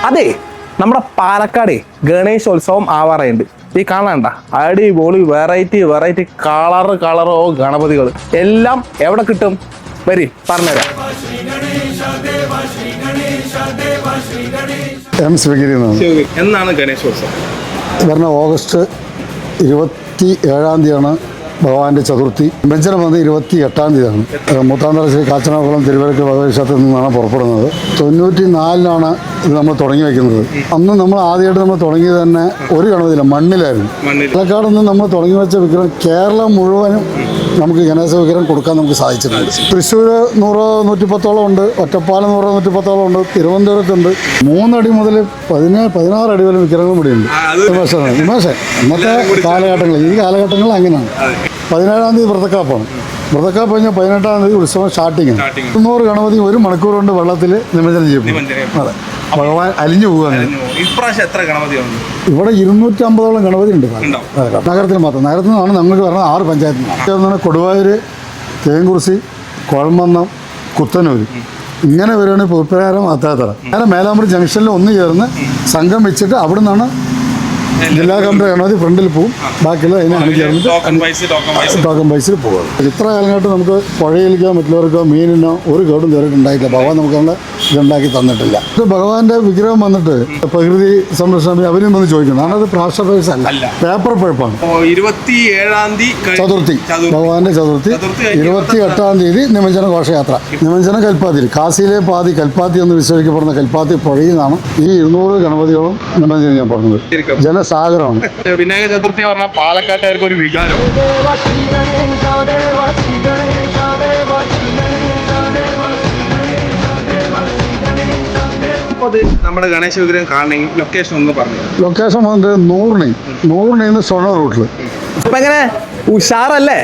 അതെ, നമ്മുടെ പാലക്കാട് ഗണേശോത്സവം ആവാറുണ്ട്. ഈ കാണണ്ട അടിപൊളി വെറൈറ്റി കളറോ ഗണപതികൾ എല്ലാം എവിടെ കിട്ടും? വരി പറഞ്ഞുതരാം. എന്നാണ് ഗണേശോത്സവം? വരുന്ന ഓഗസ്റ്റ് 27-ാം തീയതിയാണ് ഭഗവാന്റെ ചതുർത്ഥി. നിമജ്ജനം വന്ന് 28-ാം തീയതിയാണ്. മൂത്താന്തര ശ്രീ കാച്ചനാകുളം തിരുവരക്ക് ഭഗവതി ക്ഷേത്രത്തിൽ നിന്നാണ് പുറപ്പെടുന്നത്. 94-ലാണ് ഇത് നമ്മൾ തുടങ്ങി വയ്ക്കുന്നത്. അന്ന് നമ്മൾ ആദ്യമായിട്ട് നമ്മൾ തുടങ്ങിയത് തന്നെ ഒരു ഗണപതിയില്ല, മണ്ണിലായിരുന്നു. പാലക്കാട് നിന്ന് നമ്മൾ തുടങ്ങി വെച്ച വിഗ്രഹം കേരളം മുഴുവനും നമുക്ക് ഗണേശ വിഗ്രഹം കൊടുക്കാൻ നമുക്ക് സാധിച്ചിട്ടുണ്ട്. തൃശ്ശൂർ 100-110 ഉണ്ട്, ഒറ്റപ്പാലം 100-110 ഉണ്ട്, തിരുവനന്തപുരത്തുണ്ട്. 3 അടി മുതൽ 16 അടി വരെ വിഗ്രഹങ്ങൾ ഇവിടെയുണ്ട്. വിമേശ ഇന്നത്തെ കാലഘട്ടങ്ങളിൽ ഈ കാലഘട്ടങ്ങളിൽ അങ്ങനെയാണ്. 17-ാം തീയതി വ്രതക്കാപ്പാണ്. വ്രതക്കാപ്പ് കഴിഞ്ഞാൽ 18-ാം തീയതി ഉത്സവം സ്റ്റാർട്ടിങ്. 200 ഗണപതി 1 മണിക്കൂർ കൊണ്ട് വെള്ളത്തിൽ നിമജ്ജനം ചെയ്യും. അതെ, ഭഗവാൻ അലിഞ്ഞു പോവുകയാണ്. ഇവിടെ 250ഓളം ഗണപതി ഉണ്ട് നഗരത്തിൽ മാത്രം. നഗരത്തിൽ നിന്നാണ് ഞങ്ങൾക്ക് പറഞ്ഞത് 6 പഞ്ചായത്തിൽ നിന്നാണ്. കൊടുവായൂർ, തേങ്കുറിശി, കുഴമന്നം, കുത്തനൂർ ഇങ്ങനെ വരുവാണെങ്കിൽ പുതുപ്രകാരം അത്താത്തറ അങ്ങനെ മേലാമ്പൂർ ജംഗ്ഷനിൽ ഒന്ന് ചേർന്ന് സംഘം വെച്ചിട്ട് അവിടെ നിന്നാണ് ജില്ലാ കമ്മിറ്റി ഗണപതി ഫ്രണ്ടിൽ പോവും. ബാക്കിയുള്ള അതിനെ ചേർന്നിട്ട് ടോക്കൺ പൈസയിൽ പോകും. ഇത്ര കാലമായിട്ട് നമുക്ക് പുഴയിലേക്കോ മറ്റുള്ളവർക്കോ മീനിനോ ഒരു കേടും കയറിയിട്ടുണ്ടായിട്ടില്ല. ഭഗവാൻ നമുക്ക് അങ്ങനെ ഇതുണ്ടാക്കി തന്നിട്ടില്ല. ഭഗവാന്റെ വിഗ്രഹം വന്നിട്ട് പ്രകൃതി സംരക്ഷണം അവരും വന്ന് ചോദിക്കണം. കാരണം അത് പ്ലാസ്റ്റർ പൈസ അല്ല, പേപ്പർ പഴുപ്പാണ്. 27-ാം തീയതി ചതുർത്ഥി, ഭഗവാന്റെ ചതുർത്ഥി. 28-ാം തീയതി നിമജ്ജന ഘോഷയാത്ര. നിമജ്ജന കൽപ്പാത്തി, കാശിയിലെ പാതി കൽപ്പാത്തി എന്ന് വിശ്വസിക്കപ്പെടുന്ന കൽപ്പാത്തി പുഴയിൽ നിന്നാണ് ഈ 200 ഗണപതിയോളം നിമജ്ജനം ഞാൻ പറഞ്ഞത്. സാഗരമാണ്. വിനായക ചതുർത്ഥി പറഞ്ഞാൽ പാലക്കാട്ടുകാർക്ക് ഒരു വികാരം. നമ്മുടെ ഗണേശ വിഗ്രഹം കാണണമെങ്കിൽ ലൊക്കേഷൻ ഒന്ന് പറഞ്ഞു. ലൊക്കേഷൻ വന്നിട്ട് നൂറിന് ഷൊർണൂർ റൂട്ടിൽ. അപ്പൊ എങ്ങനെ ഉഷാറല്ലേ?